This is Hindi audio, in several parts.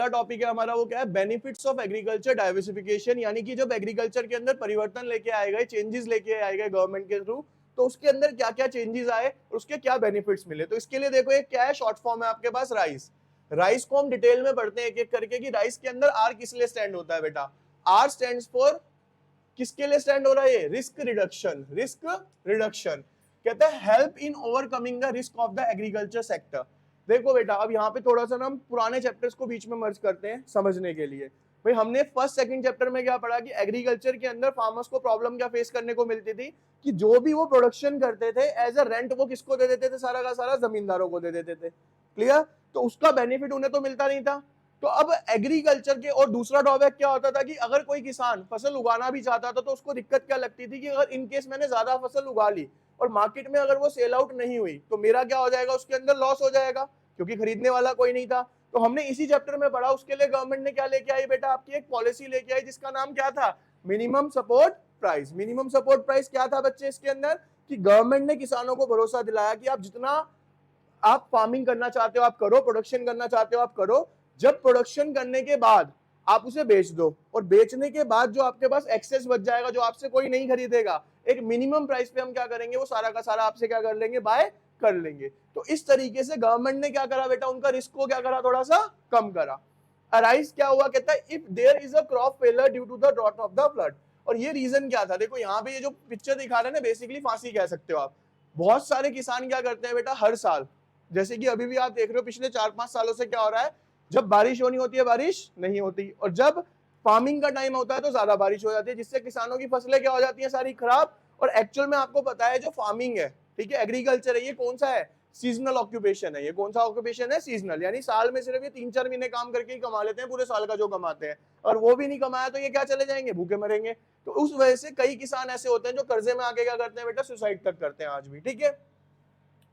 टॉपिक है हमारा वो क्या है, बेनिफिट्स ऑफ एग्रीकल्चर डाइवर्सिफिकेशन, यानी कि जब एग्रीकल्चर के अंदर परिवर्तन लेके आए गए, चेंजेस लेके आए गए गवर्नमेंट के थ्रू, तो उसके अंदर क्या क्या चेंजेस आए और उसके क्या बेनिफिट्स मिले। तो इसके लिए देखो एक क्या है, शॉर्ट फॉर्म है आपके पास राइस। राइस को हम डिटेल में पढ़ते हैं एक एक करके कि राइस के अंदर आर किस लिए स्टैंड होता है बेटा। आर स्टैंड्स फॉर, किसके लिए स्टैंड हो रहा है ये, रिस्क रिडक्शन। रिस्क रिडक्शन कहते हैं help in overcoming the risk of the agriculture sector. देखो बेटा अब यहाँ पे थोड़ा सा ना हम पुराने चैप्टर्स को बीच में मर्ज करते हैं समझने के लिए। भाई हमने फर्स्ट सेकंड चैप्टर में क्या पढ़ा कि एग्रीकल्चर के अंदर फार्मर्स को प्रॉब्लम क्या फेस करने को मिलती थी कि जो भी वो प्रोडक्शन करते थे एज अ रेंट वो किसको दे देते थे, सारा का सारा जमींदारों को दे देते थे। क्लियर? तो उसका बेनिफिट उन्हें तो मिलता नहीं था। तो अब एग्रीकल्चर के, और दूसरा ड्रॉबैक क्या होता था कि अगर कोई किसान फसल उगाना भी चाहता था तो उसको दिक्कत क्या लगती थी कि अगर इनकेस मैंने ज्यादा फसल उगा ली और मार्केट में अगर वो सेल आउट नहीं हुई तो मेरा क्या हो जाएगा, उसके अंदर लॉस हो जाएगा क्योंकि खरीदने वाला कोई नहीं था। तो हमने इसी चैप्टर में पढ़ा, उसके लिए गवर्नमेंट ने क्या लेके आई बेटा, आपकी एक पॉलिसी लेके आई जिसका नाम क्या था, minimum support price. Minimum support price क्या था बच्चे इसके अंदर, कि गवर्नमेंट ने किसानों को भरोसा दिलाया कि आप जितना आप फार्मिंग करना चाहते हो आप करो, प्रोडक्शन करना चाहते हो आप करो, जब प्रोडक्शन करने के बाद आप उसे बेच दो और बेचने के बाद जो आपके पास एक्सेस बच जाएगा जो आपसे कोई नहीं खरीदेगा, एक मिनिमम प्राइस पे हम क्या करेंगे, वो सारा का सारा आपसे क्या कर लेंगे, बाय कर लेंगे। तो इस तरीके से गवर्नमेंट ने क्या करा बेटा, उनका रिस्क को क्या करा, थोड़ा सा कम करा। अराइज क्या हुआ, कहता है if there is a crop failure due to the drought of the flood. और ये रीजन क्या था, देखो यहाँ पे ये जो पिक्चर दिखा रहे हैं ना, बेसिकली फांसी कह सकते हो आप। बहुत सारे किसान क्या करते हैं बेटा, हर साल, जैसे कि अभी भी आप देख रहे हो पिछले 4-5 सालों से क्या हो रहा है, जब बारिश होनी होती है बारिश नहीं होती, और जब फार्मिंग का टाइम होता है तो ज्यादा बारिश हो जाती है, जिससे किसानों की फसलें क्या हो जाती है, सारी खराब। और एक्चुअल में आपको पता है जो फार्मिंग है, ठीक है, एग्रीकल्चर है, ये कौन सा है, सीजनल ऑक्यूपेशन है। ये कौन सा ऑक्यूपेशन है, सीजनल, यानी साल में सिर्फ ये 3-4 महीने काम करके ही कमा लेते हैं पूरे साल का जो कमाते हैं, और वो भी नहीं कमाया तो ये क्या चले जाएंगे, भूखे मरेंगे। तो उस वजह से कई किसान ऐसे होते हैं जो कर्जे में आके क्या करते हैं बेटा, सुसाइड तक करते हैं आज भी। ठीक है,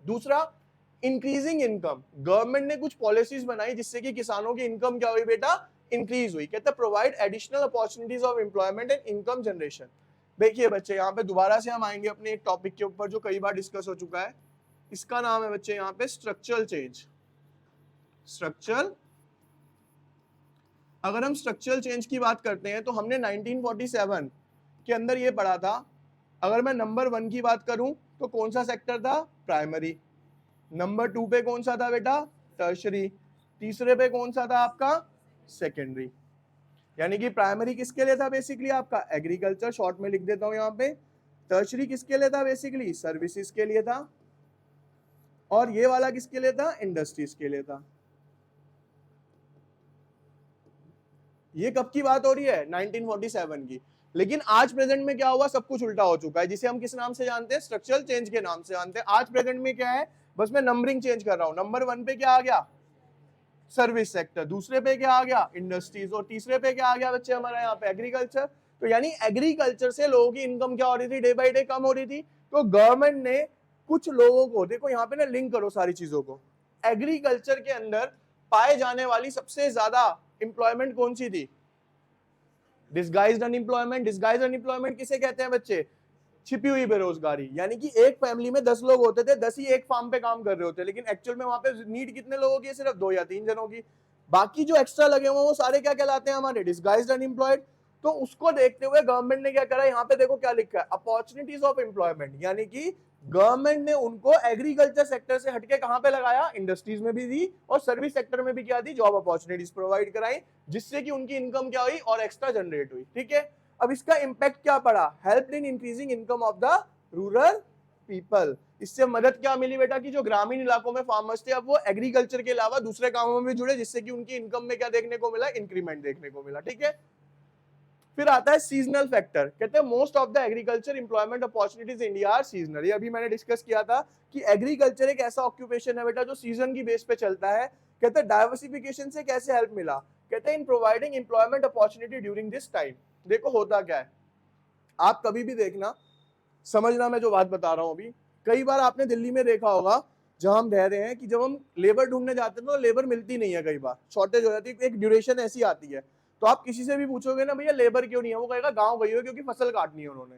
दूसरा इंक्रीजिंग इनकम। गवर्नमेंट ने कुछ पॉलिसीज बनाई जिससे कि किसानों की इनकम क्या हुई बेटा, इंक्रीज हुई। कहते हैं provide additional opportunities of employment and income generation. देखिए बच्चे यहाँ पे दोबारा से हम आएंगे अपने एक टॉपिक के ऊपर जो कई बार डिस्कस हो चुका है, इसका नाम है बच्चे यहाँ पे स्ट्रक्चरल चेंज। स्ट्रक्चरल, अगर हम स्ट्रक्चरल चेंज की बात करते हैं तो हमने 1947 के अंदर ये पढ़ा था। अगर मैं नंबर 1 की बात करूं तो कौन सा सेक्टर था, प्राइमरी। नंबर 2 पे कौन सा था बेटा, टर्शरी। तीसरे पे कौन सा था आपका, सेकेंडरी। यानी कि प्राइमरी किसके लिए था, बेसिकली आपका एग्रीकल्चर, शॉर्ट में लिख देता हूं यहाँ पे। टर्शरी किसके लिए था, बेसिकली सर्विसेज के लिए था। और ये वाला किसके लिए था, इंडस्ट्रीज के लिए था। ये कब की बात हो रही है, 1947 की। लेकिन आज प्रेजेंट में क्या हुआ, सब कुछ उल्टा हो चुका है, जिसे हम किस नाम से जानते हैं, स्ट्रक्चरल चेंज के नाम से जानते हैं। आज प्रेजेंट में क्या है, बस मैं नंबरिंग चेंज कर रहा हूं। नंबर 1 पे क्या आ गया, सर्विस सेक्टर। दूसरे पे क्या आ गया, इंडस्ट्रीज। और तीसरे पे क्या आ गया बच्चे हमारा यहाँ पे, एग्रीकल्चर। तो यानी एग्रीकल्चर से लोगों की इनकम क्या हो रही थी, डे बाई डे कम हो रही थी। तो गवर्नमेंट ने कुछ लोगों को, देखो यहाँ पे ना लिंक करो सारी चीजों को, एग्रीकल्चर के अंदर पाए जाने वाली सबसे ज्यादा एम्प्लॉयमेंट कौन सी थी, डिस्गाइज्ड अनएम्प्लॉयमेंट। डिस्गाइज्ड अनएम्प्लॉयमेंट किसे कहते हैं बच्चे, छिपी हुई बेरोजगारी। यानी कि एक फैमिली में 10 लोग होते थे, 10 ही एक फार्म पे काम कर रहे होते, लेकिन एक्चुअल में वहां पे नीड कितने लोगों की है, सिर्फ 2 या 3 जनों की। बाकी जो एक्स्ट्रा लगे हुए वो सारे क्या कहलाते हैं, हमारे डिस्गाइज्ड अनएम्प्लॉयड। तो उसको देखते हुए गवर्नमेंट ने क्या करा, यहाँ पे देखो क्या लिखा है, अपॉर्चुनिटीज ऑफ एम्प्लॉयमेंट। यानी कि गवर्नमेंट ने उनको एग्रीकल्चर सेक्टर से हटके कहां पे लगाया, इंडस्ट्रीज में भी दी और सर्विस सेक्टर में भी क्या दी, जॉब अपॉर्चुनिटीज प्रोवाइड कराई, जिससे कि उनकी इनकम क्या हुई और एक्स्ट्रा जनरेट हुई। ठीक है, अब इसका इंपैक्ट क्या पड़ा, help in increasing income of the rural people. इससे मदद क्या मिली बेटा, कि जो ग्रामीण इलाकों में फार्मर्स थे अब वो एग्रीकल्चर के अलावा दूसरे कामों में भी जुड़े, जिससे कि उनकी इनकम में क्या देखने को मिला, इंक्रीमेंट देखने को मिला। ठीक है, फिर आता है सीजनल फैक्टर। कहते हैं most of the agriculture employment opportunities India are seasonal. ये अभी मैंने डिस्कस किया था कि एग्रीकल्चर एक ऐसा ऑक्यूपेशन है बेटा जो सीजन की बेस पे चलता है। कहते हैं डाइवर्सिफिकेशन से कैसे हेल्प मिला, कहते हैं in providing employment opportunity during this time. देखो होता क्या है, आप कभी भी देखना, समझना मैं जो बात बता रहा हूं अभी। कई बार आपने दिल्ली में देखा होगा जहां हम रह रहे हैं कि जब हम लेबर ढूंढने जाते हैं तो लेबर मिलती नहीं है, कई बार शॉर्टेज हो जाती है, एक ड्यूरेशन ऐसी आती है। तो आप किसी से भी पूछोगे ना भैया लेबर क्यों नहीं है, वो कहेगा गांव गई हो क्योंकि फसल काटनी है उन्होंने।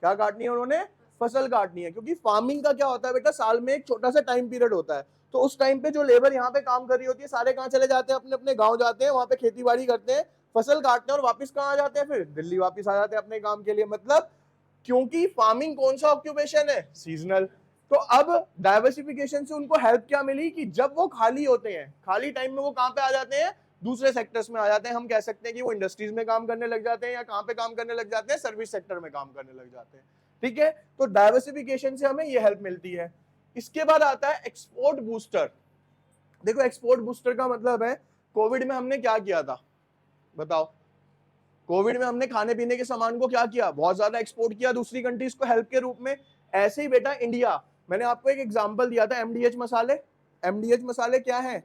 क्या काटनी है उन्होंने, फसल काटनी है। क्योंकि फार्मिंग का क्या होता है बेटा, साल में एक छोटा सा टाइम पीरियड होता है, तो उस टाइम पे जो लेबर यहाँ पे काम कर रही होती है सारे कहाँ चले जाते हैं, अपने अपने गाँव जाते हैं, वहां पे खेती बाड़ी करते हैं, फसल काटते हैं और वापस कहाँ आ जाते हैं, फिर दिल्ली वापस आ जाते हैं अपने काम के लिए। मतलब क्योंकि फार्मिंग कौन सा ऑक्यूपेशन है, सीजनल। तो अब डाइवर्सिफिकेशन से उनको हेल्प क्या मिली कि जब वो खाली होते हैं, खाली टाइम में वो कहाँ पे आ जाते हैं, दूसरे सेक्टर्स में आ जाते हैं। हम कह सकते हैं कि वो इंडस्ट्रीज में काम करने लग जाते हैं या कहाँ पे काम करने लग जाते हैं, सर्विस सेक्टर में काम करने लग जाते हैं। ठीक है, तो डाइवर्सिफिकेशन से हमें ये हेल्प मिलती है। इसके बाद आता है एक्सपोर्ट बूस्टर। देखो एक्सपोर्ट बूस्टर का मतलब है, कोविड में हमने क्या किया था बताओ, कोविड में हमने खाने पीने के सामान को क्या किया, बहुत ज्यादा एक्सपोर्ट किया दूसरी कंट्रीज को हेल्प के रूप में। ऐसे ही बेटा इंडिया, मैंने आपको एक एग्जांपल दिया था एमडीएच मसाले। एमडीएच मसाले क्या है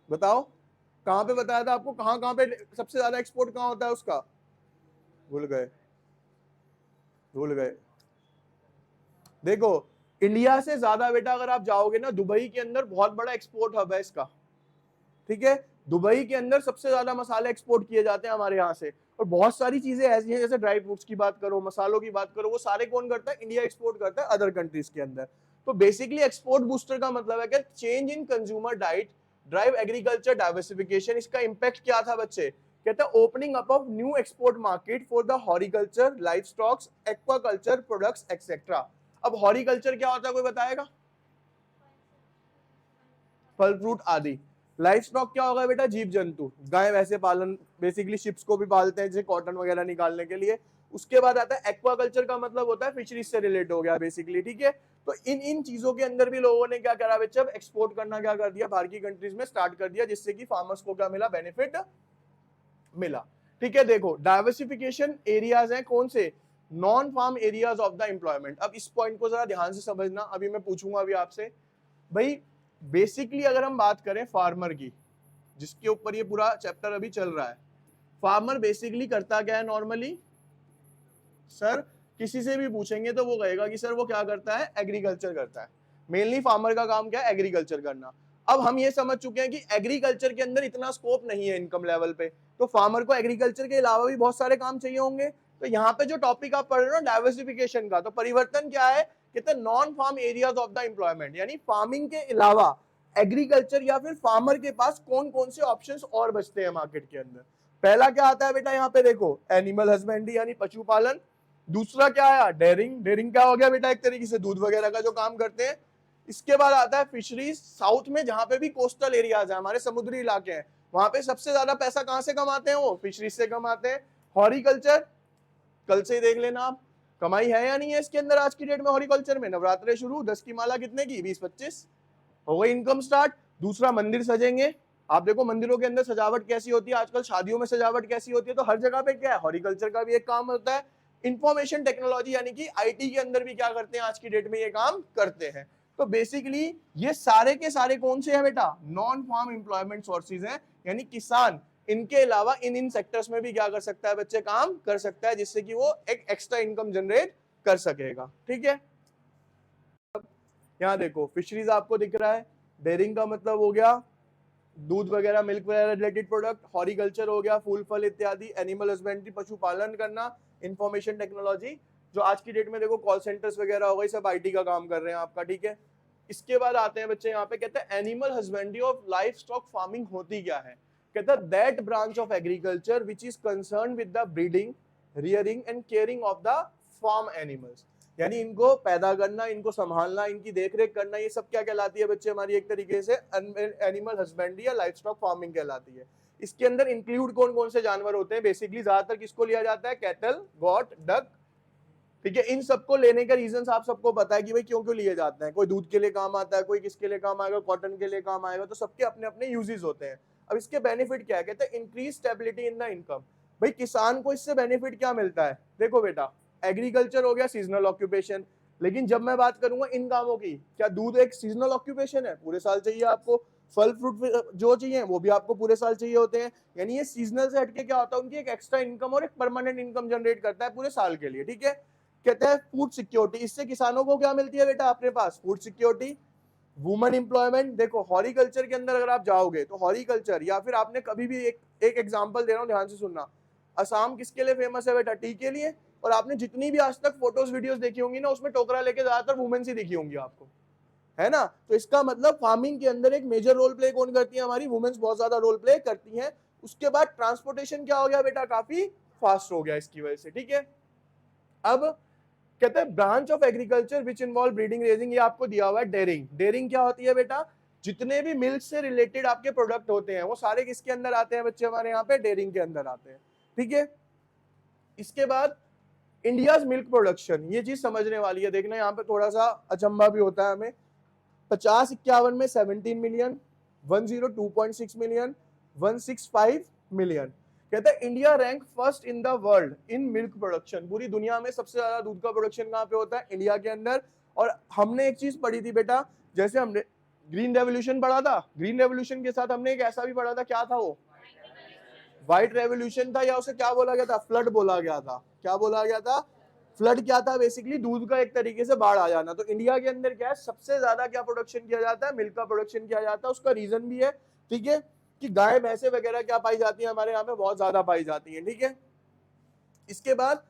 बताओ, कहां पे बताया था आपको, कहां कहां पे सबसे ज्यादा एक्सपोर्ट कहां होता है उसका, भूल गए, भूल गए। देखो इंडिया से ज्यादा बेटा अगर आप जाओगे ना, दुबई के अंदर बहुत बड़ा एक्सपोर्ट हब है इसका। ठीक है, दुबई के अंदर सबसे ज्यादा मसाले एक्सपोर्ट किए जाते हैं हमारे यहाँ से। और बहुत सारी चीजें ऐसी हैं, जैसे ड्राई फ्रूट्स की बात करो, मसालों की बात करो, वो सारे कौन करता है, इंडिया एक्सपोर्ट करता है अदर कंट्रीज के अंदर। तो बेसिकली एक्सपोर्ट बूस्टर का मतलब है कि change in consumer diet drive agriculture diversification. इसका इंपैक्ट क्या था बच्चे, कहते हैं opening up of new export market for the horticulture, livestocks, aquaculture products etcetera. अब हॉरिकल्चर क्या होता है, कोई बताएगा, फल फ्रूट आदि। लाइफ स्टॉक क्या होगा बेटा, जीव जंतु, गाय वैसे पालन, बेसिकली शिप्स को भी पालते हैं जैसे कॉटन वगैरह निकालने के लिए। उसके बाद आता है एक्वाकल्चर का मतलब होता है फिशरीज से रिलेट हो गया बेसिकली। ठीक है, तो इन इन चीजों के अंदर भी लोगों ने क्या करा बच्चे, अब एक्सपोर्ट करना क्या कर दिया, बाहर की कंट्रीज में स्टार्ट कर दिया, जिससे कि फार्मर्स को क्या मिला, बेनिफिट मिला। ठीक है, देखो डाइवर्सिफिकेशन एरियाज हैं कौन से, non farm areas of the employment. अब इस पॉइंट को जरा ध्यान से समझना, अभी मैं पूछूंगा अभी आपसे भाई, बेसिकली अगर हम बात करें फार्मर की, जिसके ऊपर ये पूरा चैप्टर अभी चल रहा है, फार्मर बेसिकली करता क्या है नॉर्मली, सर किसी से भी पूछेंगे तो वो कहेगा कि सर वो क्या करता है, एग्रीकल्चर करता है। मेनली फार्मर का काम क्या है, एग्रीकल्चर करना। अब हम ये समझ चुके हैं कि एग्रीकल्चर के अंदर इतना स्कोप नहीं है इनकम लेवल पे, तो फार्मर को एग्रीकल्चर के अलावा भी बहुत सारे काम चाहिए होंगे। तो यहाँ पे जो टॉपिक आप पढ़ रहे हो डाइवर्सिफिकेशन का, तो परिवर्तन क्या है, कहते हैं non farm areas of the employment, यानी फार्मिंग के अलावा एग्रीकल्चर या फिर फार्मर के पास कौन कौन से ऑप्शंस और बचते हैं मार्केट के अंदर। पहला क्या आता है बेटा, यहाँ पे देखो एनिमल हस्बेंड्री यानी पशुपालन। दूसरा क्या आया, डेयरिंग। डेयरिंग क्या हो गया बेटा, एक तरीके से दूध वगैरह का जो काम करते हैं। इसके बाद आता है फिशरीज, साउथ में जहां पे भी कोस्टल एरियाज है, हमारे समुद्री इलाके हैं, वहां पे सबसे ज्यादा पैसा कहां से कमाते हैं, वो फिशरीज से कमाते हैं। हॉरिकल्चर, कल से ही देख लेना आप, कमाई है या नहीं है इसके अंदर आज की डेट में हॉरिकल्चर में। नवरात्रे शुरू, 10 की माला कितने की, 20-25, हो गई इनकम स्टार्ट। दूसरा मंदिर सजेंगे, आप देखो मंदिरों के अंदर सजावट कैसी होती है आजकल, शादियों में सजावट कैसी होती है, तो हर जगह पे क्या है, हॉरिकल्चर का भी एक काम होता है। इंफॉर्मेशन टेक्नोलॉजी यानी कि आईटी के अंदर भी क्या करते हैं आज की डेट में, ये काम करते हैं। तो बेसिकली ये सारे के सारे कौन से हैं बेटा, नॉन फार्म एम्प्लॉयमेंट सोर्सेज हैं, यानी किसान इनके अलावा इन इन सेक्टर्स में भी क्या कर सकता है बच्चे, काम कर सकता है, जिससे कि वो एक एक्स्ट्रा इनकम जनरेट कर सकेगा। ठीक है, यहाँ देखो फिशरीज आपको दिख रहा है, डेयरिंग का मतलब हो गया दूध वगैरह, मिल्क वगैरह रिलेटेड प्रोडक्ट, हॉरिकल्चर हो गया फूल फल इत्यादि, एनिमल हस्बेंड्री पशुपालन करना, इंफॉर्मेशन टेक्नोलॉजी जो आज की डेट में देखो कॉल सेंटर्स वगैरह हो गए, सब आईटी का काम कर रहे हैं आपका। ठीक है, इसके बाद आते हैं बच्चे यहाँ पे, कहते हैं animal husbandry of life stock farming होती क्या है, कहता है that branch of agriculture which is concern with the breeding, rearing and caring of the farm animals, यानी इनको पैदा करना, इनको संभालना, इनकी देखरेख करना, ये सब क्या कहलाती है बच्चे, हमारी एक तरीके से एनिमल हस्बेंड्री या लाइफ स्टॉक फार्मिंग कहलाती है। इसके अंदर इंक्लूड कौन कौन से जानवर होते हैं, बेसिकली ज्यादातर किसको लिया जाता है, कैटल, गॉट, डक। ठीक है, इन सबको लेने का रीजन आप सबको पता है कि भाई क्यों क्यों लिए जाते हैं, कोई दूध के लिए काम आता है, कोई किसके लिए काम आएगा, कॉटन के लिए काम आएगा, तो सबके अपने अपने यूजेस होते हैं। अब इसके बेनिफिट क्या है, कहते हैं increase stability in the income. भाई किसान को इससे बेनिफिट क्या मिलता है, देखो बेटा एग्रीकल्चर हो गया सीजनल ऑक्यूपेशन, लेकिन जब मैं बात करूंगा इन कामों की, क्या दूध एक सीजनल ऑक्यूपेशन है, पूरे साल चाहिए आपको, फल फ्रूट जो चाहिए वो भी आपको पूरे साल चाहिए होते हैं, यानी ये सीजनल से हटके क्या होता है, उनकी एक एक्स्ट्रा इनकम और एक परमानेंट इनकम जनरेट करता है पूरे साल के लिए। ठीक है, कहते हैं फूड सिक्योरिटी, इससे किसानों को क्या मिलती है बेटा अपने पास, फूड सिक्योरिटी, वुमेन एम्प्लॉयमेंट। देखो हॉरिकल्चर के अंदर अगर आप जाओगे तो हॉरिकल्चर, या फिर आपने कभी भी एक एग्जांपल दे रहा हूं ध्यान से सुनना, असम किसके लिए फेमस है बेटा, टी के लिए। और आपने जितनी भी आज तक फोटोज वीडियोस देखी होंगी ना, उसमें टोकरा लेके ज्यादातर वुमेन्स ही दिखी होंगी आपको। है ना। तो इसका मतलब फार्मिंग के अंदर एक मेजर रोल प्ले कौन करती है, हमारी वुमेन्स बहुत ज्यादा रोल प्ले करती हैं। उसके बाद ट्रांसपोर्टेशन क्या हो गया बेटा, काफी फास्ट हो गया इसकी वजह से, ठीक है। अब कहते हैं branch of agriculture which involve breeding raising, ये आपको दिया हुआ है डेयरिंग। डेयरिंग क्या होती है बेटा, जितने भी मिल्क से रिलेटेड आपके प्रोडक्ट होते हैं वो सारे किसके अंदर आते हैं बच्चे, हमारे यहाँ पे डेयरिंग के अंदर आते हैं, ठीक है। इसके बाद इंडियाज मिल्क प्रोडक्शन, ये चीज समझने वाली है, देखना यहाँ पे थोड़ा सा अचंभा भी होता है हमें। 50-51 में 17 मिलियन, 102 2.6 मिलियन, 165 मिलियन। कहता है India rank first in the world in milk production, पूरी दुनिया में सबसे ज्यादा दूध का प्रोडक्शन कहाँ पे होता है, इंडिया के अंदर। और हमने एक चीज पढ़ी थी बेटा, जैसे हमने ग्रीन रेवोल्यूशन पढ़ा था, ग्रीन रेवोल्यूशन के साथ हमने एक ऐसा भी पढ़ा था, क्या था वो, व्हाइट रेवोल्यूशन था, या उसे क्या बोला गया था, फ्लड बोला गया था। क्या बोला गया था, फ्लड क्या था, बेसिकली दूध का एक तरीके से बाढ़ आ जाना। तो इंडिया के अंदर क्या है, सबसे ज्यादा क्या प्रोडक्शन किया जाता है, मिल्क का प्रोडक्शन किया जाता है। उसका रीजन भी है, ठीक है, कि गाय भैंसे वगैरह क्या पाई जाती है हमारे यहाँ पे, बहुत ज्यादा पाई जाती है, ठीक है। इसके बाद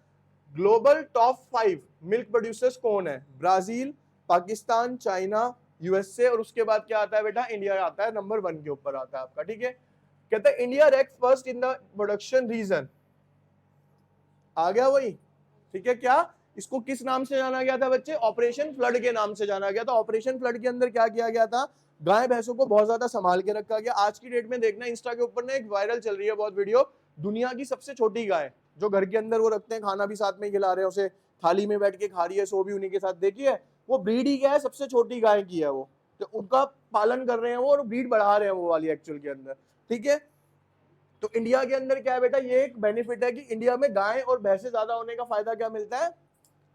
ग्लोबल टॉप 5 मिल्क प्रोड्यूसर्स कौन है, ब्राजील, पाकिस्तान, चाइना, यूएसए, और उसके बाद क्या आता है बेटा, इंडिया आता है नंबर 1 के ऊपर आता है आपका, ठीक है। कहता है India rank first in the production region, आ गया वही, ठीक है। क्या इसको किस नाम से जाना गया था बच्चे, ऑपरेशन फ्लड के नाम से जाना गया था। ऑपरेशन फ्लड के अंदर क्या किया गया था, गाय भैंसों को बहुत ज्यादा संभाल के रखा गया। आज की डेट में देखना इंस्टा के ऊपर ना एक वायरल चल रही है बहुत वीडियो, दुनिया की सबसे छोटी गाय, जो घर के अंदर वो रखते हैं, खाना भी साथ में खिला रहे हैं उसे, थाली में बैठ के खा रही है, सो भी उन्हीं के साथ, देखिए वो ब्रीड ही क्या है, सबसे छोटी गाय की है वो, तो उनका पालन कर रहे हैं वो, और ब्रीड बढ़ा रहे हैं वो वाली एक्चुअल के अंदर, ठीक है। तो इंडिया के अंदर क्या है बेटा, ये एक बेनिफिट है कि इंडिया में गाय और भैंसे ज्यादा होने का फायदा क्या मिलता है,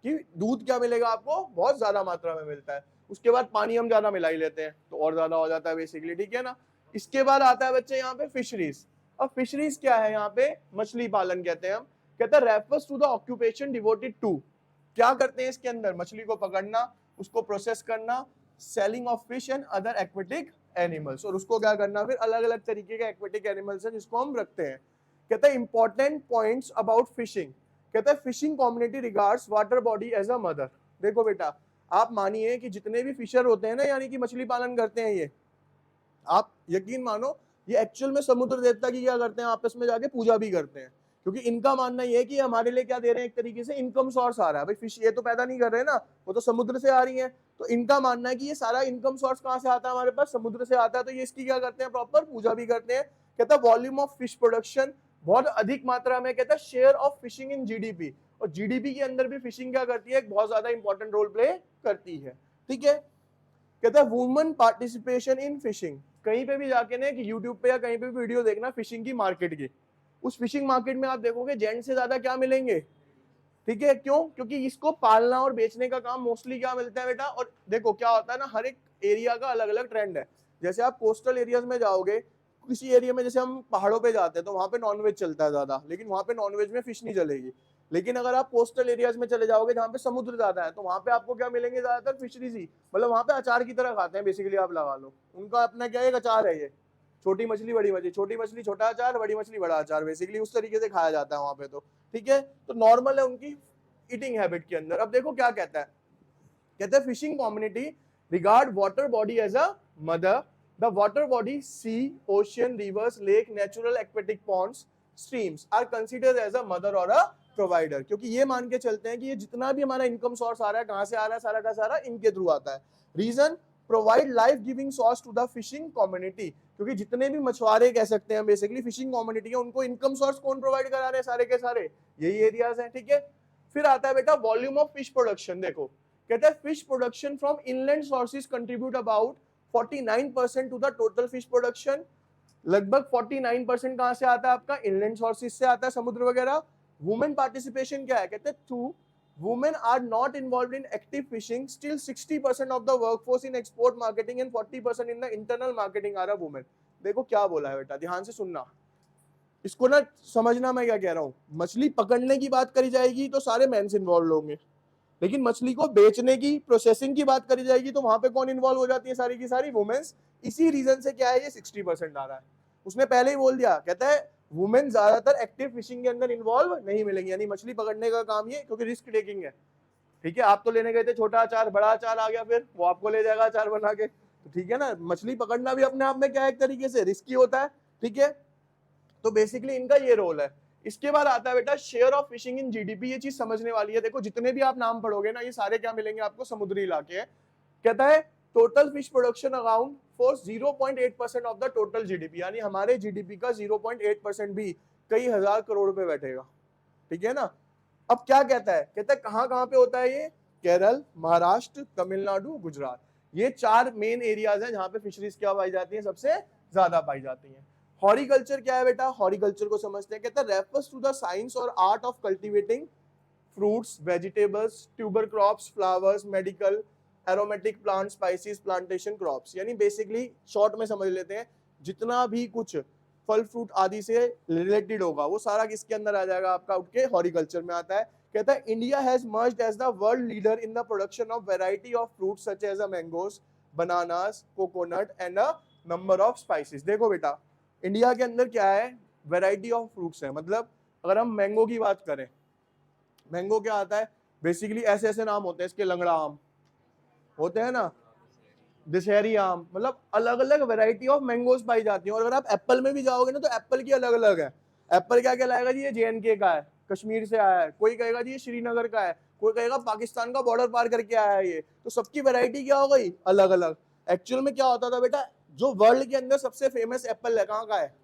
कि दूध क्या मिलेगा आपको, बहुत ज्यादा मात्रा में मिलता है। उसके बाद पानी हम ज्यादा मिला ही लेते हैं तो और ज्यादा हो जाता है बेसिकली, ठीक है ना। इसके बाद आता है बच्चे यहाँ पे फिशरीज। अब फिशरीज क्या है, यहाँ पे मछली पालन कहते हैं हम। कहते हैं refers to the occupation devoted to, क्या करते हैं इसके अंदर, मछली को पकड़ना, उसको प्रोसेस करना, selling of fish and other aquatic animals, और उसको क्या करना, फिर अलग अलग तरीके के एक्वेटिक एनिमल्स हैं जिसको हम रखते हैं। कहते हैं इंपॉर्टेंट पॉइंट्स अबाउट फिशिंग, कहता है fishing community regards water body as a mother. देखो बेटा, आप मानिए कि जितने भी फिशर होते हैं ना, यानी कि मछली पालन करते हैं, ये आप यकीन मानो, ये एक्चुअल में समुद्र देवता की क्या करते हैं, आपस में जाके पूजा भी करते हैं, क्योंकि इनका मानना ये है कि हमारे लिए क्या दे रहे हैं, एक तरीके से इनकम सोर्स आ रहा है भाई, फिश ये तो पैदा नहीं कर रहे ना, वो तो समुद्र से आ रही है। तो इनका मानना है कि ये सारा इनकम सोर्स कहाँ से आता है, हमारे पास समुद्र से आता है, तो ये इसकी क्या करते हैं, प्रॉपर पूजा भी करते हैं। कहता है वॉल्यूम ऑफ फिश प्रोडक्शन, बहुत अधिक मात्रा में, कहता है share of fishing in GDP, और जीडीपी के अंदर भी फिशिंग क्या करती है, एक बहुत ज्यादा इंपॉर्टेंट रोल प्ले करती है, ठीक है। कहता है वुमेन पार्टिसिपेशन इन फिशिंग, कहीं पे भी जाके ना कि यूट्यूब पे या कहीं पे भी वीडियो देखना फिशिंग की मार्केट की, उस फिशिंग मार्केट में आप देखोगे जेंट्स से ज्यादा क्या मिलेंगे, ठीक है। क्यों, क्योंकि इसको पालना और बेचने का काम मोस्टली क्या मिलता है बेटा। और देखो क्या होता है ना, हर एक एरिया का अलग अलग ट्रेंड है। जैसे आप कोस्टल एरियाज में जाओगे, किसी एरिया में, जैसे हम पहाड़ों पे जाते हैं तो वहां पे नॉनवेज चलता है ज्यादा, लेकिन वहां पे नॉनवेज में फिश नहीं चलेगी। लेकिन अगर आप कोस्टल एरियाज में चले जाओगे जहाँ पे समुद्र ज्यादा है, तो वहां पे आपको क्या मिलेंगे, ज्यादातर फिशरीज ही, मतलब वहां पे अचार की तरह खाते हैं बेसिकली, आप लगा लो, उनका अपना क्या एक अचार है, ये छोटी मछली बड़ी मछली, छोटी मछली छोटा अचार, बड़ी मछली बड़ा अचार, बेसिकली उस तरीके से खाया जाता है वहां पे, तो ठीक है। तो नॉर्मल है उनकी ईटिंग हैबिट के अंदर। अब देखो क्या कहता है, कहता है fishing community regard water body as a mother, the water body sea, ocean, rivers, lake, natural aquatic ponds, streams are considered as a mother और अ प्रोवाइडर, क्योंकि ये मान के चलते हैं कि ये जितना भी हमारा इनकम सोर्स आ रहा है, कहां से आ रहा है, सारा का सारा इनके थ्रू आता है। Region, provide life giving source to the fishing community, क्योंकि जितने भी मछुआरे कह सकते हैं बेसिकली फिशिंग कम्युनिटी है, उनको इनकम सोर्स कौन प्रोवाइड करा रहे हैं, सारे के सारे यही एरियाज हैं, ठीक है। फिर आता है बेटा वॉल्यूम ऑफ फिश प्रोडक्शन, देखो कहता है fish production from inland sources contribute about 49% to the total fish production. लगभग 49% कहां से आता है आपका, इनलैंड सोर्सेज से आता है, समुद्र वगैरह। वुमेन पार्टिसिपेशन क्या है, कहते हैं 2 women are not involved in active fishing, still 60% of the workforce in export marketing and 40% in the internal marketing are a women। देखो क्या बोला है बेटा, ध्यान से सुनना, इसको ना समझना मैं क्या कह रहा हूँ। मछली पकड़ने की बात करी जाएगी तो सारे मेंस इन्वॉल्व होंगे, लेकिन मछली को बेचने की, प्रोसेसिंग की बात करी जाएगी तो वहां पे कौन इन्वॉल्व हो जाती है, सारी की सारी वुमेन्स। इसी रीजन से क्या है ये 60% आ रहा है। उसने पहले ही बोल दिया, कहता है वुमेन ज्यादातर एक्टिव फिशिंग के अंदर इन्वॉल्व नहीं मिलेंगी, यानी मछली पकड़ने का काम ये, क्योंकि रिस्क टेकिंग है। ठीक है, आप तो लेने गए थे छोटा अचार, बड़ा अचार आ गया, फिर वो आपको ले जाएगा अचार बना के। तो ठीक है ना, मछली पकड़ना भी अपने आप में क्या है, एक तरीके से रिस्की होता है। ठीक है, तो बेसिकली इनका ये रोल है। इसके बाद आता है बेटा share of fishing in GDP. ये चीज समझने वाली है। देखो जितने भी आप नाम पढ़ोगे ना, ये सारे क्या मिलेंगे आपको, समुद्री इलाके हैं। कहता है total fish production account for 0.8% of the total GDP, यानी हमारे जीडीपी का 0.8% भी कई हजार करोड़ पे बैठेगा। ठीक है ना। अब क्या कहता है, कहता है कहां कहां पे होता है ये, केरल, महाराष्ट्र, तमिलनाडु, गुजरात, ये 4 मेन एरियाज हैं जहां पे फिशरीज क्या पाई जाती है, सबसे ज्यादा पाई जाती है। हॉरिकल्चर क्या है बेटा, हॉरिकल्चर को समझते हैं। कहता है रेफर्स टू द साइंस और art of cultivating fruits, vegetables, tuber crops, flowers, medical, aromatic plant, spices, plantation crops. यानी बेसिकली शॉर्ट में समझ लेते हैं, जितना भी कुछ फल फ्रूट आदि से रिलेटेड होगा वो सारा किसके अंदर आ जाएगा, आपका उठ के हॉरिकल्चर में आता है। कहता है India has merged as the world leader in the production of variety of fruits such as mangoes, bananas, coconut and a number of spices. देखो बेटा इंडिया के अंदर क्या है, वैरायटी ऑफ फ्रूट्स है। मतलब अगर हम मैंगो की बात करें, मैंगो क्या आता है, बेसिकली ऐसे ऐसे नाम होते हैं इसके, लंगड़ा आम होते हैं ना, दशहरी आम, मतलब अलग अलग वैरायटी ऑफ मैंगोज पाई जाती हैं। और अगर आप एप्पल में भी जाओगे ना तो एप्पल की अलग अलग है। एप्पल क्या कहलाएगा जी, ये जेएनके का है, कश्मीर से आया है, कोई कहेगा जी ये श्रीनगर का है, कोई कहेगा पाकिस्तान का बॉर्डर पार करके आया है ये। तो सबकी वैरायटी क्या हो गई, अलग अलग। एक्चुअल में क्या होता था बेटा, जो वर्ल्ड के अंदर सबसे फेमस एप्पल है कहाँ का है,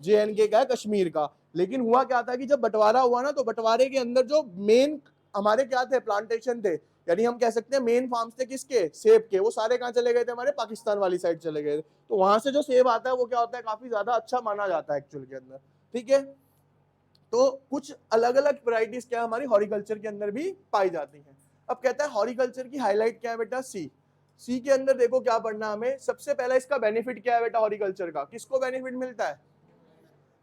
जेएनके का है, कश्मीर का। लेकिन हुआ क्या था कि जब बंटवारा हुआ ना, तो बंटवारे के अंदर जो मेन हमारे क्या थे, प्लांटेशन थे, यानी हम कह सकते हैं मेन फार्म्स थे किसके, सेब के, वो सारे कहाँ चले गए थे, हमारे पाकिस्तान वाली साइड चले गए थे। तो वहां से जो सेब आता है वो क्या होता है, काफी ज्यादा अच्छा माना जाता है एक्चुअल के अंदर। ठीक है, तो कुछ अलग अलग वैरायटीज क्या हमारी हॉरिकल्चर के अंदर भी पाई जाती हैं। अब कहता है हॉरिकल्चर की हाईलाइट क्या है बेटा, सी। सी के अंदर देखो क्या पढ़ना हमें, सबसे पहला इसका बेनिफिट क्या है बेटा, हॉरिकल्चर का किसको बेनिफिट मिलता है।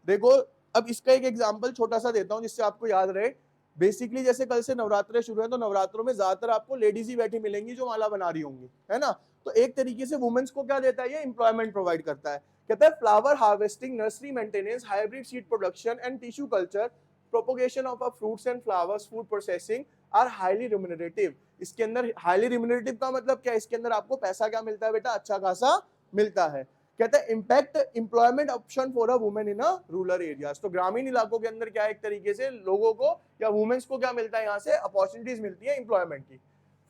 देखो अब इसका एक एग्जांपल छोटा सा देता हूं जिससे आपको याद रहे। बेसिकली जैसे कल से नवरात्रे शुरू है, तो नवरात्रों में ज्यादातर आपको लेडीज ही बैठी मिलेंगी जो माला बना रही होंगी, है ना। तो एक तरीके से वुमेन्स को क्या देता है, ये एम्प्लॉयमेंट प्रोवाइड करता है। कहता है flower harvesting, nursery maintenance, hybrid seed production and tissue culture, propogation of fruits and flowers, food processing are highly remunerative. इसके अंदर हाईली रिम्यूनरेटिव का मतलब क्या है, इसके अंदर आपको पैसा क्या मिलता है बेटा, अच्छा खासा मिलता है। कहते हैं impact employment option for a women in a rural areas. तो ग्रामीण इलाकों के अंदर क्या है, एक तरीके से लोगों को या वुमेन्स को क्या मिलता है, यहाँ से अपॉर्चुनिटीज मिलती है एम्प्लॉयमेंट की।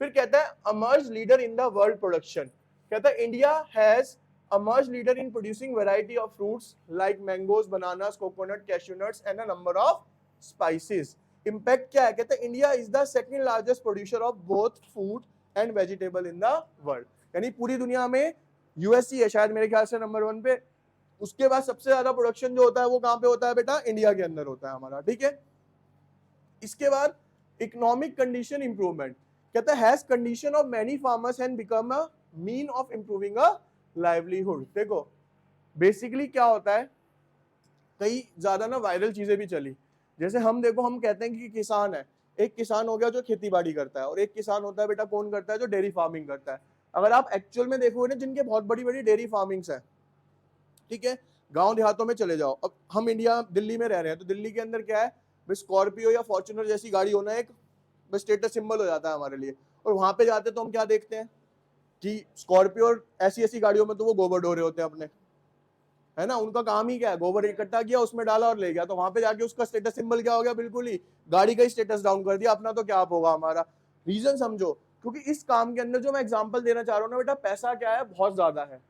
फिर कहता है emerged leader in the world production. कहता है India has emerged leader in producing variety of fruits like mangoes, bananas, coconut, cashew nuts and a number of spices. Impact क्या है, कहते हैं India is the second largest producer of both food and vegetable in the world. यानी पूरी दुनिया में यूएससी है शायद मेरे ख्याल से नंबर 1 पे। उसके बाद सबसे ज्यादा प्रोडक्शन जो होता है वो कहां पे होता है बेटा, इंडिया के अंदर होता है हमारा। ठीक है, इसके बाद इकोनॉमिक कंडीशन इंप्रूवमेंट। कहता है has condition of many farmers and become a mean of improving a livelihood. देखो बेसिकली क्या होता है, कई ज्यादा ना वायरल चीजें भी चली। जैसे हम देखो, हम कहते हैं कि किसान है, एक किसान हो गया जो खेती बाड़ी करता है, और एक किसान होता है बेटा कौन करता है, जो डेयरी फार्मिंग करता है। अगर आप एक्चुअल में देखोगे ना, जिनके बहुत बड़ी बड़ी डेयरी फार्मिंग्स है, ठीक है, गांव देहातों में चले जाओ। अब हम इंडिया दिल्ली में रह रहे हैं, तो दिल्ली के अंदर क्या है, स्कॉर्पियो या फॉर्च्यूनर जैसी गाड़ी होना एक स्टेटस सिंबल हो जाता है हमारे लिए। और वहां पे जाते तो हम क्या देखते हैं कि स्कॉर्पियो ऐसी ऐसी गाड़ियों में तो वो गोबर ढो रहे होते हैं अपने, है ना। उनका काम ही क्या है, गोबर इकट्ठा किया, उसमें डाला और ले गया। तो वहां पे जाके उसका स्टेटस सिंबल क्या हो गया, बिल्कुल ही गाड़ी का ही स्टेटस डाउन कर दिया अपना। तो क्या आप होगा हमारा, रीजन समझो। क्योंकि इस काम के अंदर जो मैं एग्जांपल देना चाह रहा हूँ ना बेटा, पैसा क्या है, बहुत ज्यादा है।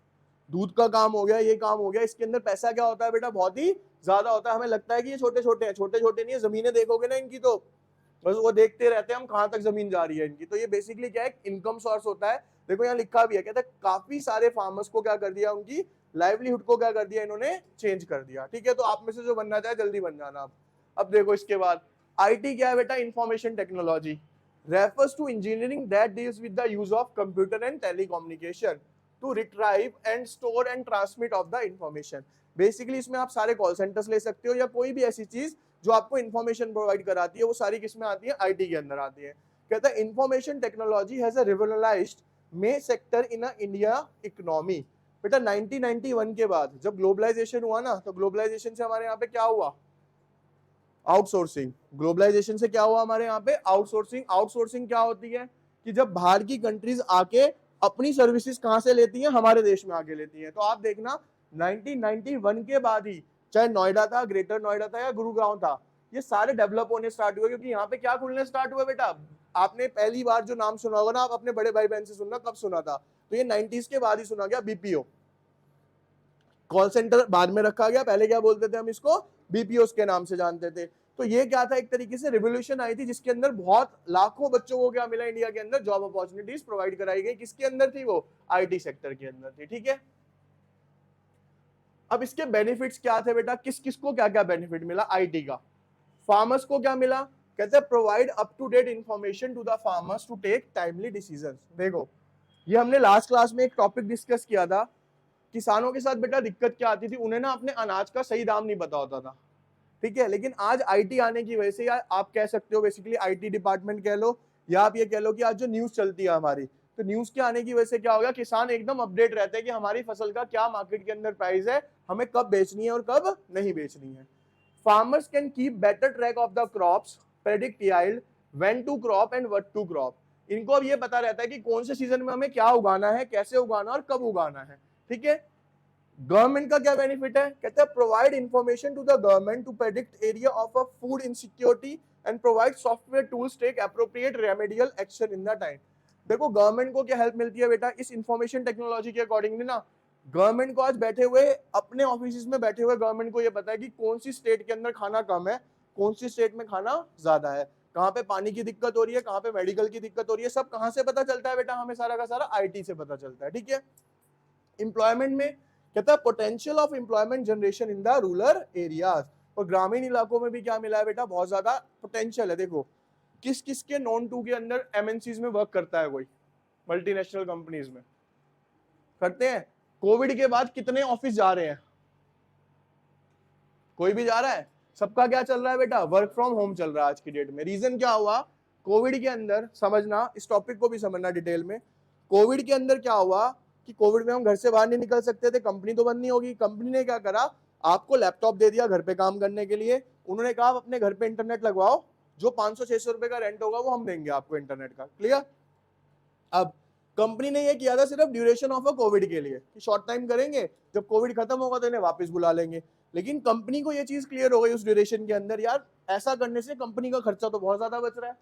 दूध का काम हो गया, ये काम हो गया, इसके अंदर पैसा क्या होता है बेटा, बहुत ही ज्यादा होता है। हमें लगता है कि ये छोटे छोटे हैं, छोटे छोटे नहीं है। जमीनें देखोगे ना इनकी, तो बस वो देखते रहते हैं हम कहाँ तक जमीन जा रही है इनकी। तो ये बेसिकली क्या है, इनकम सोर्स होता है। देखो यहाँ लिखा भी है, कहता है काफी सारे फार्मर्स को क्या कर दिया, उनकी लाइवलीहुड को क्या कर दिया इन्होंने, चेंज कर दिया। ठीक है, तो आप में से जो बनना चाहे जल्दी बन जाना आप। अब देखो इसके बाद आईटी क्या है बेटा, information technology refers to engineering that deals with the use of computer and telecommunication to retrieve and store and transmit of the information. Basically इसमें आप सारे कॉल सेंटर्स ले सकते हो, या कोई भी ऐसी चीज जो आपको इंफॉर्मेशन प्रोवाइड कराती है, वो सारी किसमें आती है, आईटी के अंदर आती है। कहता है information technology has a revolutionized may sector in a India economy. बेटा 1991 के बाद जब ग्लोबलाइजेशन हुआ ना, तो ग्लोबलाइजेशन से हमारे यहाँ पे क्या हुआ, आउटसोर्सिंग, ग्लोबलाइजेशन से क्या हुआ हमारे यहाँ पे आउटसोर्सिंग। आउटसोर्सिंग क्या होती है कि जब बाहर की कंट्रीज आके अपनी सर्विसेज कहां से लेती हैं, हमारे देश में आके लेती हैं। तो आप देखना 1991 के बाद ही चाहे नोएडा था, ग्रेटर नोएडा था या गुरुग्राम था, ये सारे डेवलप होने स्टार्ट हुए, क्योंकि यहाँ पे क्या खुलने स्टार्ट हुआ बेटा। आपने पहली बार जो नाम सुना होगा ना, आप अपने बड़े भाई बहन से सुनना कब सुना था, तो ये 90s के बाद ही सुना गया, बीपीओ। कॉल सेंटर बाद में रखा गया, पहले क्या बोलते थे हम इसको, बीपीओ के नाम से जानते थे। तो ये क्या था, एक तरीके से रिवोल्यूशन आई थी, जिसके अंदर बहुत लाखों बच्चों को क्या मिला, इंडिया के अंदर जॉब अपॉर्चुनिटीज प्रोवाइड कराई गई। किसके अंदर थी वो, आईटी सेक्टर के अंदर थी, ठीक है। अब इसके बेनिफिट्स क्या थे बेटा, किस किस को क्या क्या बेनिफिट मिला आईटी का। फार्मर्स को क्या मिला, कहते हैं provide up to date information to the farmers to take timely decisions. देखो ये हमने लास्ट क्लास में एक टॉपिक डिस्कस किया था, किसानों के साथ बेटा दिक्कत क्या आती थी, उन्हें ना अपने अनाज का सही दाम नहीं पता होता था, ठीक है। लेकिन आज आईटी आने की वजह से, या आप कह सकते हो बेसिकली आईटी डिपार्टमेंट कह लो, या आप ये कह लो कि आज जो न्यूज चलती है हमारी, तो न्यूज के आने की वजह से क्या होगा, किसान एकदम अपडेट रहते हैं कि हमारी फसल का क्या मार्केट के अंदर प्राइस है, हमें कब बेचनी है और कब नहीं बेचनी है। Farmers can keep better track of the crops, predict yield, when to crop and what to crop. इनको अब ये पता रहता है कि कौन से सीजन में हमें क्या उगाना है, कैसे उगाना और कब उगाना है, ठीक है। गवर्नमेंट का क्या बेनिफिट है, कहते हैं provide information to the government to predict area of a food insecurity and provide software tools take appropriate remedial action in the time. देखो गवर्नमेंट को क्या हेल्प मिलती है बेटा, इस इंफॉर्मेशन टेक्नोलॉजी के अकॉर्डिंगली ना, गवर्नमेंट को आज बैठे हुए अपने ऑफिस में बैठे हुए गवर्नमेंट को ये पता है कि कौन सी स्टेट के अंदर खाना कम है, कौन सी स्टेट में खाना ज्यादा है, कहाँ पे पानी की दिक्कत हो रही है, कहाँ पे मेडिकल की दिक्कत हो रही है, सब कहाँ से पता चलता है बेटा, हमें सारा का सारा आईटी से पता चलता है, ठीक है। एम्प्लॉयमेंट में कहता है potential of employment generation in the rural areas, और ग्रामीण इलाकों में भी क्या मिला है बेटा, बहुत ज्यादा पोटेंशियल है। देखो किस किस के नॉन टू के अंदर एमएनसीज में वर्क करता है, कोई मल्टीनेशनल कंपनीज में करते हैं। कोविड के बाद कितने ऑफिस जा रहे हैं, कोई भी जा रहा है, सबका क्या चल रहा है बेटा, वर्क फ्रॉम होम चल रहा है आज की डेट में। रीजन क्या हुआ, कोविड के अंदर समझना, इस टॉपिक को भी समझना डिटेल में। कोविड के अंदर क्या हुआ कि कोविड में हम घर से बाहर नहीं निकल सकते थे, कंपनी तो बंद नहीं होगी, कंपनी ने क्या करा, आपको लैपटॉप दे दिया घर पे काम करने के लिए, उन्होंने कहा आप अपने घर पे इंटरनेट लगवाओ, जो 500-600 रुपए का रेंट होगा वो हम देंगे आपको इंटरनेट का, क्लियर। अब कंपनी ने ये किया था सिर्फ ड्यूरेशन ऑफ अ कोविड के लिए, कि शॉर्ट टाइम करेंगे, जब कोविड खत्म होगा तो इन्हें वापस बुला लेंगे। लेकिन कंपनी को ये चीज क्लियर हो गई उस ड्यूरेशन के अंदर, यार ऐसा करने से कंपनी का खर्चा तो बहुत ज्यादा बच रहा है।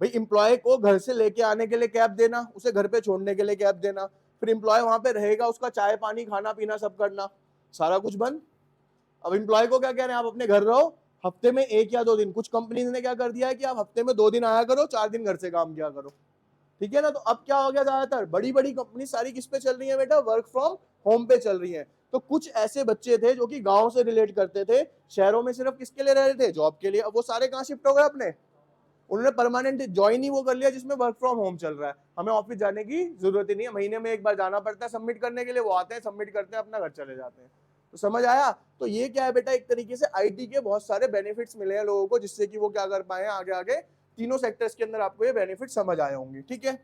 भाई एम्प्लॉय को घर से लेके आने के लिए कैब देना, उसे घर पे छोड़ने के लिए कैब देना, फिर एम्प्लॉय वहां पे रहेगा, उसका चाय पानी खाना पीना सब करना, सारा कुछ बंद। अब एम्प्लॉय को क्या कह रहे हैं, आप अपने घर रहो, हफ्ते में 1 या 2 दिन, कुछ कंपनीज ने क्या कर दिया है कि आप हफ्ते में 2 दिन आया करो, 4 दिन घर से काम किया करो, ठीक है ना। तो अब क्या हो गया, ज्यादातर बड़ी बड़ी कंपनी सारी किस पे चल रही है बेटा, वर्क फ्रॉम होम पे चल रही है। तो कुछ ऐसे बच्चे थे जो कि गांव से रिलेट करते थे, शहरों में सिर्फ किसके लिए रह रहे थे, जॉब के लिए, अब वो सारे कहाँ शिफ्ट हो गए अपने, उन्होंने परमानेंट ज्वाइन ही वो कर लिया जिसमें वर्क फ्रॉम होम चल रहा है, हमें ऑफिस जाने की जरूरत ही नहीं है, महीने में एक बार जाना पड़ता है सबमिट करने के लिए, वो आते हैं सबमिट करते हैं अपना घर चले जाते हैं। तो समझ आया, तो ये क्या है बेटा, एक तरीके से आईटी के बहुत सारे बेनिफिट्स मिले हैं लोगों को, जिससे कि वो क्या कर पाए आगे आगे, तीनों सेक्टर्स के अंदर आपको ये बेनिफिट समझ आए होंगे, ठीक है।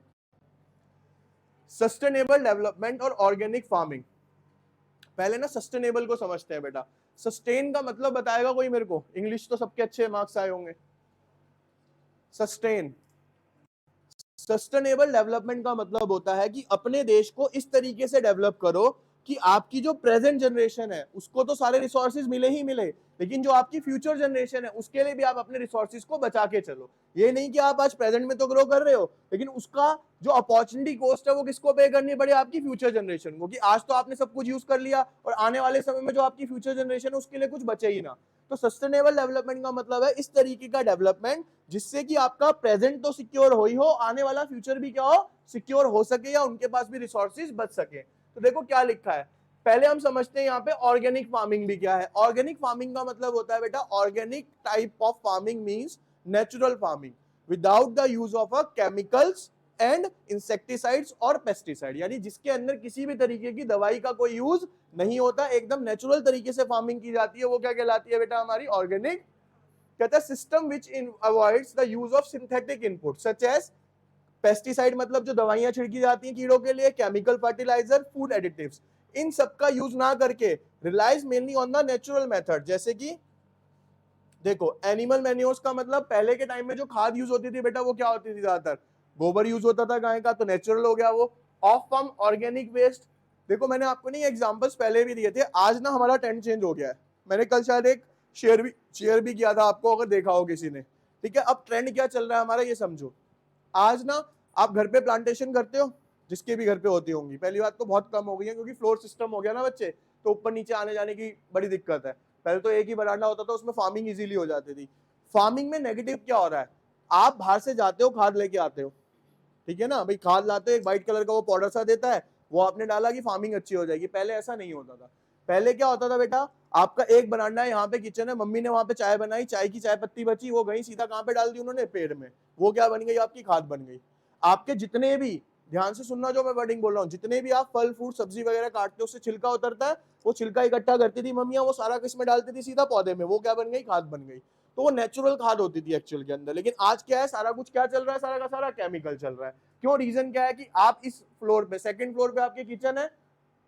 सस्टेनेबल डेवलपमेंट और ऑर्गेनिक फार्मिंग, पहले ना सस्टेनेबल को समझते हैं बेटा। सस्टेन का मतलब बताएगा कोई मेरे को, इंग्लिश तो सबके अच्छे मार्क्स आए होंगे। सस्टेन, सस्टेनेबल डेवलपमेंट का मतलब होता है कि अपने देश को इस तरीके से डेवलप करो कि आपकी जो प्रेजेंट जनरेशन है उसको तो सारे रिसोर्सेज मिले ही मिले, लेकिन जो आपकी फ्यूचर जनरेशन है उसके लिए भी आप अपने रिसोर्सेज को बचा के चलो। ये नहीं कि आप आज प्रेजेंट में तो ग्रो कर रहे हो, लेकिन उसका जो अपॉर्चुनिटी कॉस्ट है वो किसको पे करनी पड़े, आपकी फ्यूचर जनरेशन को, कि आज तो आपने सब कुछ यूज कर लिया और आने वाले समय में जो आपकी फ्यूचर जनरेशन है उसके लिए कुछ बचे ही ना। तो सस्टेनेबल डेवलपमेंट का मतलब है इस तरीके का डेवलपमेंट जिससे कि आपका प्रेजेंट तो सिक्योर हो ही हो, आने वाला फ्यूचर भी क्या हो, सिक्योर हो सके, या उनके पास भी रिसोर्सेज बच सके। तो देखो क्या लिखा है, पहले हम समझते हैं यहाँ पे ऑर्गेनिक फार्मिंग भी क्या है। ऑर्गेनिक फार्मिंग का मतलब होता है बेटा, organic type of farming means natural farming without the use of a chemicals and insecticides और पेस्टिसाइड, यानी जिसके अंदर किसी भी तरीके की दवाई का कोई यूज नहीं होता, एकदम नेचुरल तरीके से फार्मिंग की जाती है, वो क्या कहलाती है बेटा, हमारी ऑर्गेनिक। कहता है system which avoids the use of synthetic input such as pesticide, मतलब जो दवाइयां छिड़की जाती हैं कीड़ों के लिए, केमिकल फर्टिलाइजर, फूड एडिटिव्स, इन सब का यूज ना करके relies mainly on the natural method, जैसे कि देखो एनिमल मैन्योर्स का मतलब पहले के टाइम में जो खाद यूज होती थी बेटा वो क्या होती थी, ज्यादातर गोबर यूज होता था गाय का, तो नेचुरल हो गया वो। ऑफ फार्म ऑर्गेनिक वेस्ट, देखो मैंने आपको नहीं एग्जांपल्स पहले भी दिए थे, आज ना हमारा ट्रेंड चेंज हो गया है। मैंने कल शायद एक शेयर भी किया था आपको, अगर देखा हो किसी ने, ठीक है। अब ट्रेंड क्या चल रहा है हमारा ये समझो। आज ना आप घर पे प्लांटेशन करते हो, जिसके भी घर पे होती होंगी, पहली बात तो बहुत कम हो गई है क्योंकि फ्लोर सिस्टम हो गया ना बच्चे, तो ऊपर नीचे आने जाने की बड़ी दिक्कत है। पहले तो एक ही बरांडा होता था, उसमें फार्मिंग इजीली हो जाती थी। फार्मिंग में नेगेटिव क्या हो रहा है, आप बाहर से जाते हो खाद लेके आते हो, ठीक है ना भाई, खाद लाते हो, एक व्हाइट कलर का वो पाउडर सा देता है, वो आपने डाला कि फार्मिंग अच्छी हो जाएगी। पहले ऐसा नहीं होता था। पहले क्या होता था बेटा, आपका एक बरांडा है, यहाँ पे किचन है, मम्मी ने वहां पे चाय बनाई, चाय की चाय पत्ती बची, वो गई सीधा कहाँ पे डाल दी उन्होंने, पेड़ में, वो क्या बन गई, आपकी खाद बन गई। आपके जितने भी, ध्यान से सुनना जो मैं वर्डिंग बोल रहा हूँ, जितने भी आप फल फ्रूट सब्जी वगैरह काटते हो उससे छिलका उतरता है, वो छिलका इकट्ठा करती थी मम्मियां, वो सारा किस में डालती थी, सीधा पौधे में, वो क्या बन गई, खाद बन गई। तो वो नेचुरल खाद होती थी एक्चुअल के अंदर। लेकिन आज क्या है, सारा कुछ क्या चल रहा है, सारा का सारा केमिकल चल रहा है। क्यों, रीजन क्या है कि आप इस फ्लोर पे, सेकंड फ्लोर पे आपके किचन है,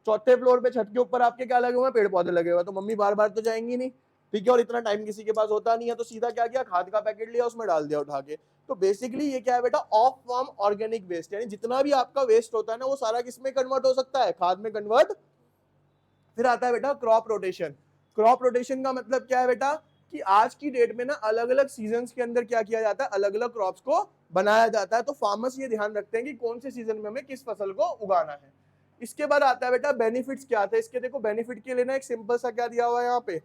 चौथे फ्लोर पे छत के ऊपर आपके क्या लगे हुए हैं, पेड़ पौधे लगे हुए हैं, तो मम्मी बार बार तो जाएंगी नहीं, ठीक है, और इतना टाइम किसी के पास होता नहीं है, तो सीधा क्या किया, खाद का पैकेट लिया, उसमें डाल दिया उठा के। तो बेसिकली ये क्या है बेटा, ऑफ फार्म ऑर्गेनिक वेस्ट, यानी जितना भी आपका वेस्ट होता है ना, वो सारा किस में कन्वर्ट हो सकता है, खाद में कन्वर्ट। फिर आता है बेटा क्रॉप रोटेशन। क्रॉप रोटेशन का मतलब क्या है बेटा, कि आज की डेट में ना अलग अलग सीजन्स के अंदर क्या किया जाता है, अलग अलग क्रॉप्स को बनाया जाता है। तो फार्मर्स ये ध्यान रखते हैं कि कौन से सीजन में हमें किस फसल को उगाना है। इसके बाद आता है बेटा बेनिफिट्स क्या आते हैं इसके। देखो बेनिफिट के लिए ना एक सिंपल सा क्या दिया हुआ है यहाँ पे,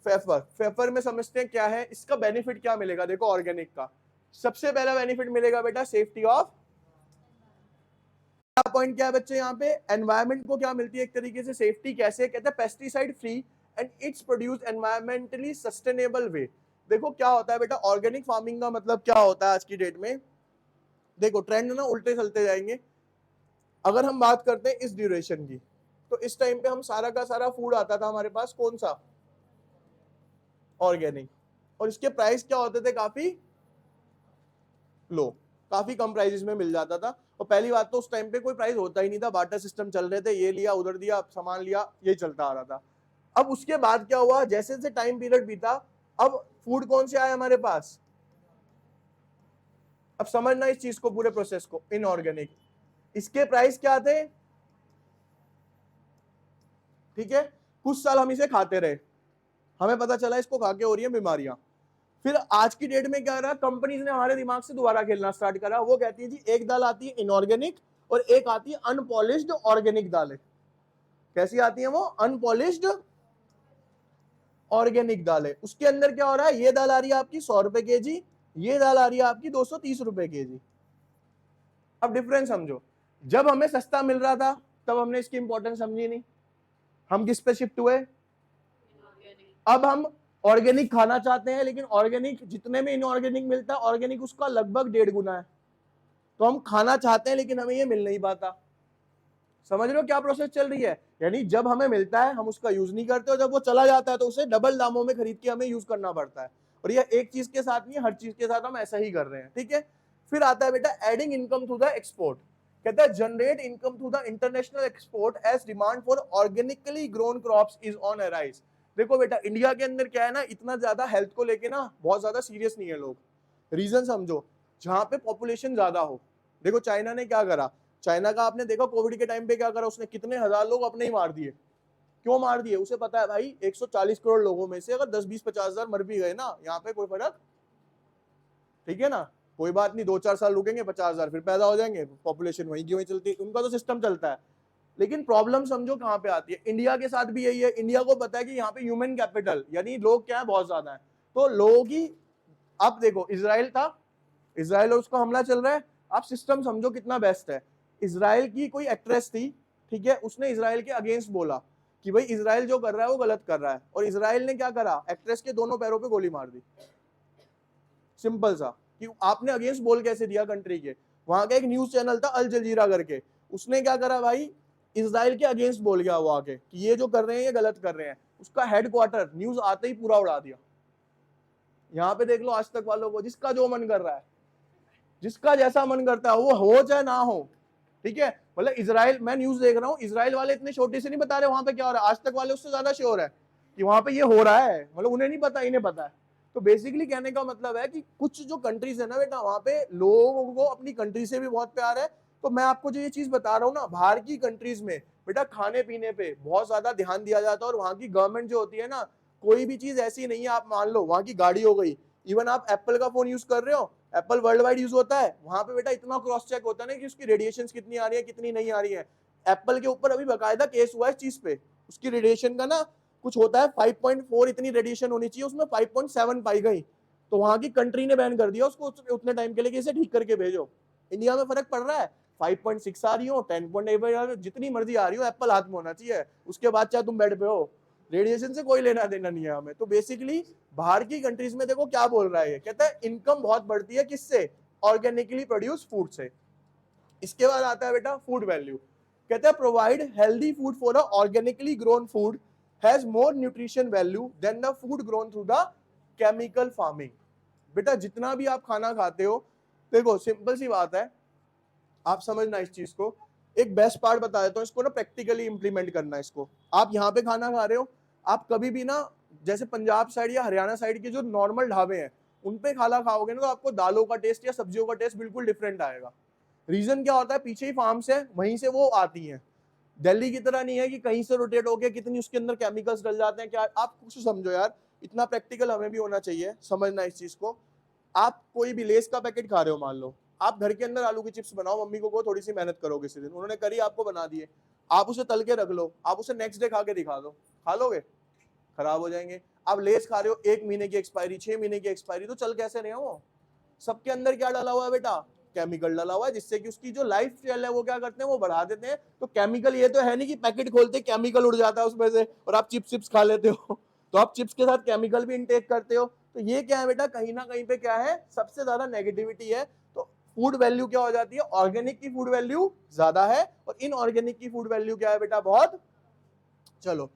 फेफर। फेफर में समझते हैं क्या है, इसका बेनिफिट क्या मिलेगा। देखो ऑर्गेनिक का सबसे पहला बेनिफिट मिलेगा बेटा सेफ्टी ऑफ, पॉइंट क्या है बच्चे यहाँ पे, एनवायरमेंट को क्या मिलती है एक तरीके से सेफ्टी। कैसे, कहते हैं pesticide free and its produce environmentally sustainable way. देखो क्या होता है बेटा, ऑर्गेनिक फार्मिंग का मतलब क्या होता है आज की डेट में। देखो ट्रेंड ना उल्टे चलते जाएंगे। अगर हम बात करते हैं इस ड्यूरेशन की, तो इस टाइम पे हम सारा का सारा फूड आता था हमारे पास कौन सा, ऑर्गेनिक, और इसके प्राइस क्या होते थे, काफी लो, काफी कम प्राइसेस में मिल जाता था। और पहली बात तो उस टाइम पे कोई प्राइस होता ही नहीं था, बार्टर सिस्टम चल रहे थे, ये लिया उधर दिया, सामान लिया, ये चलता आ रहा था। अब उसके बाद क्या हुआ, जैसे जैसे टाइम पीरियड बीता, अब फूड कौन से आए हमारे पास, अब समझना इस चीज को, पूरे प्रोसेस को, इनऑर्गेनिक। इसके प्राइस क्या थे, ठीक है, कुछ साल हम इसे खाते रहे, हमें पता चला इसको खा के हो रही है बीमारियां। फिर आज की डेट में क्या रहा, कंपनीज ने हमारे दिमाग से दोबारा खेलना स्टार्ट करा। वो कहती है जी एक दाल आती है इनऑर्गेनिक और एक आती है अनपॉलिश्ड ऑर्गेनिक दालें। कैसी आती है वो, अनपॉलिश्ड ऑर्गेनिक दालें। उसके अंदर क्या हो रहा है, ये दाल आ रही है आपकी 100 रुपए के जी, ये दाल आ रही है आपकी 230 रुपए के जी। अब डिफरेंस समझो, जब हमें सस्ता मिल रहा था तब हमने इसकी इंपॉर्टेंस समझी नहीं, हम किस पे शिफ्ट हुए, अब हम ऑर्गेनिक खाना चाहते हैं, लेकिन ऑर्गेनिक जितने में इनऑर्गेनिक मिलता है, ऑर्गेनिक उसका लगभग 1.5 गुना है। तो हम खाना चाहते हैं लेकिन हमें ये मिल नहीं पाता। समझ रहे हो क्या प्रोसेस चल रही है, यानी जब हमें मिलता है हम उसका यूज नहीं करते, और जब वो चला जाता है तो उसे डबल दामों में खरीद के हमें यूज करना पड़ता है। और ये एक चीज के साथ नहीं, हर चीज के साथ हम ऐसा ही कर रहे हैं, ठीक है। फिर आता है बेटा adding income through the export. कहता है generate income through the international export as demand for organically grown crops is on a rise. देखो बेटा इंडिया के अंदर क्या है ना, इतना ज्यादा हेल्थ को लेके ना बहुत ज्यादा सीरियस नहीं है लोग। रीजन समझो, जहां पे पॉपुलेशन ज्यादा हो। देखो चाइना ने क्या करा, चाइना का आपने देखा कोविड के टाइम पे क्या करा, उसने कितने हजार लोग अपने ही मार दिए। क्यों मार दिए, उसे पता है भाई 140 करोड़ लोगों में से अगर 10 20 50 हजार मर भी गए ना, यहाँ पे कोई फर्क, ठीक है ना, कोई बात नहीं, 2-4 साल रुकेंगे, 50,000 फिर पैदा हो जाएंगे, पॉपुलेशन वहीं की वहीं चलती है, उनका तो सिस्टम चलता है। लेकिन प्रॉब्लम समझो कहाँ पे आती है, इंडिया के साथ भी यही है। इंडिया को पता है कि यहाँ पे ह्यूमन कैपिटल यानी लोग क्या है, बहुत ज्यादा है, तो लोगों की, अब देखो इसराइल था, इसराइल और उसका हमला चल रहा है, आप सिस्टम समझो कितना बेस्ट है। इसराइल की कोई एक्ट्रेस थी, ठीक है, उसने इसराइल के अगेंस्ट बोला कि भाई इसराइल जो कर रहा है वो गलत कर रहा है, और इसराइल ने क्या करा, एक्ट्रेस के दोनों पैरों पे गोली मार दी। सिंपल सा, कि आपने अगेंस्ट बोल कैसे दिया कंट्री के। वहां का एक न्यूज चैनल था अल जजीरा करके, उसने क्या करा भाई, इसराइल के अगेंस्ट बोल गया वो आके कि ये जो कर रहे हैं ये गलत कर रहे हैं। उसका हेडक्वार्टर न्यूज आते ही पूरा उड़ा दिया। यहाँ पे देख लो आज तक वालों को, जिसका जो मन कर रहा है, जिसका जैसा मन करता है, वो हो चाहे ना हो, ठीक है। मतलब इसराइल, मैं न्यूज देख रहा हूँ, इसराइल वाले इतने छोटे से नहीं बता रहे वहां पे क्या हो रहा है, आज तक वाले उससे ज्यादा श्योर है। कि वहां पे ये हो रहा है, मतलब उन्हें नहीं पता, इन्हें पता है। तो बेसिकली कहने का मतलब है कि कुछ जो कंट्रीज है ना बेटा, वहां पे लोगों को अपनी कंट्री से भी बहुत प्यार है। तो मैं आपको जो ये चीज बता रहा हूँ ना, बाहर की कंट्रीज में बेटा खाने पीने पे बहुत ज्यादा ध्यान दिया जाता है, और वहां की गवर्नमेंट जो होती है ना, कोई भी चीज ऐसी नहीं है। आप मान लो वहां की गाड़ी हो गई, इवन आप एप्पल का फोन यूज कर रहे हो, एप्पल वर्ल्ड वाइड यूज होता है, वहां पे बेटा इतना क्रॉस चेक होता है ना कि उसकी रेडिएशन कितनी आ रही है कितनी नहीं आ रही है। एप्पल के ऊपर अभी बकायदा केस हुआ है इस चीज पे, उसकी रेडिएशन का ना कुछ होता है 5.4 इतनी रेडिएशन होनी चाहिए, उसमें 5.7 पाई गई, तो वहां की कंट्री ने बैन कर दिया उसको उतने टाइम के लिए कि इसे ठीक करके भेजो। इंडिया में फर्क पड़ रहा है, 5.6 आ रही हो, 10.8 आ रही हो, जितनी मर्जी आ रही हो, एप्पल हाथ में होना चाहिए, उसके बाद चाहे तुम बेड पे हो, रेडिएशन से कोई लेना देना नहीं है हमें। तो बेसिकली बाहर की कंट्रीज में देखो क्या बोल रहा है, ये कहता है इनकम बहुत बढ़ती है किससे, ऑर्गेनिकली प्रोड्यूस फूड से। इसके बाद आता है बेटा फूड वैल्यू, कहते हैं provide healthy food for a organically grown food has more nutrition value than the food grown through the chemical farming. बेटा जितना भी आप खाना खाते हो, देखो सिंपल सी बात है, आप समझना इस चीज को। एक बेस्ट पार्ट बता देता हूँ, इसको ना प्रैक्टिकली इंप्लीमेंट करना है इसको। आप यहाँ पे खाना खा रहे हो, आप कभी भी ना जैसे पंजाब साइड या हरियाणा साइड के जो नॉर्मल ढाबे हैं उन पे खाना खाओगे ना, तो आपको दालों का टेस्ट या सब्जियों का टेस्ट बिल्कुल डिफरेंट आएगा। रीजन क्या होता है, पीछे ही फार्म्स है, वहीं से वो आती हैं। दिल्ली की तरह नहीं है कि कहीं से रोटेट होके कितनी उसके अंदर केमिकल्स डल जाते हैं। क्या आप कुछ समझो यार, इतना प्रैक्टिकल हमें भी होना चाहिए, समझना इस चीज को। आप कोई भी लेस का पैकेट खा रहे हो, मान लो आप घर के अंदर आलू की चिप्स बनाओ, मम्मी को थोड़ी सी मेहनत करो, किसी दिन उन्होंने करी, आपको बना दिए, आप उसे तल के रख लो, आप उसे नेक्स्ट डे खा के दिखा दो, खा लोगे? खराब हो जाएंगे। आप लेस खा रहे हो, 1 महीने की एक्सपायरी, 6 महीने की एक्सपायरी, तो चल कैसे रहे हो? सबके अंदर क्या डाला हुआ है बेटा, केमिकल डाला हुआ है, जिससे कि उसकी जो लाइफ स्टाइल है वो क्या करते हैं, वो बढ़ा देते हैं। तो केमिकल ये तो है नहीं कि पैकेट खोलते केमिकल उड़ जाता है उसमें से और आप चिप्स चिप्स खा लेते हो तो आप चिप्स के साथ केमिकल भी इनटेक करते हो। तो ये क्या है बेटा, कहीं ना कहीं पे क्या है, सबसे ज्यादा नेगेटिविटी है। तो फूड वैल्यू क्या हो जाती है, ऑर्गेनिक की फूड वैल्यू ज्यादा है और इनऑर्गेनिक की फूड वैल्यू क्या है बेटा, बहुत। चलो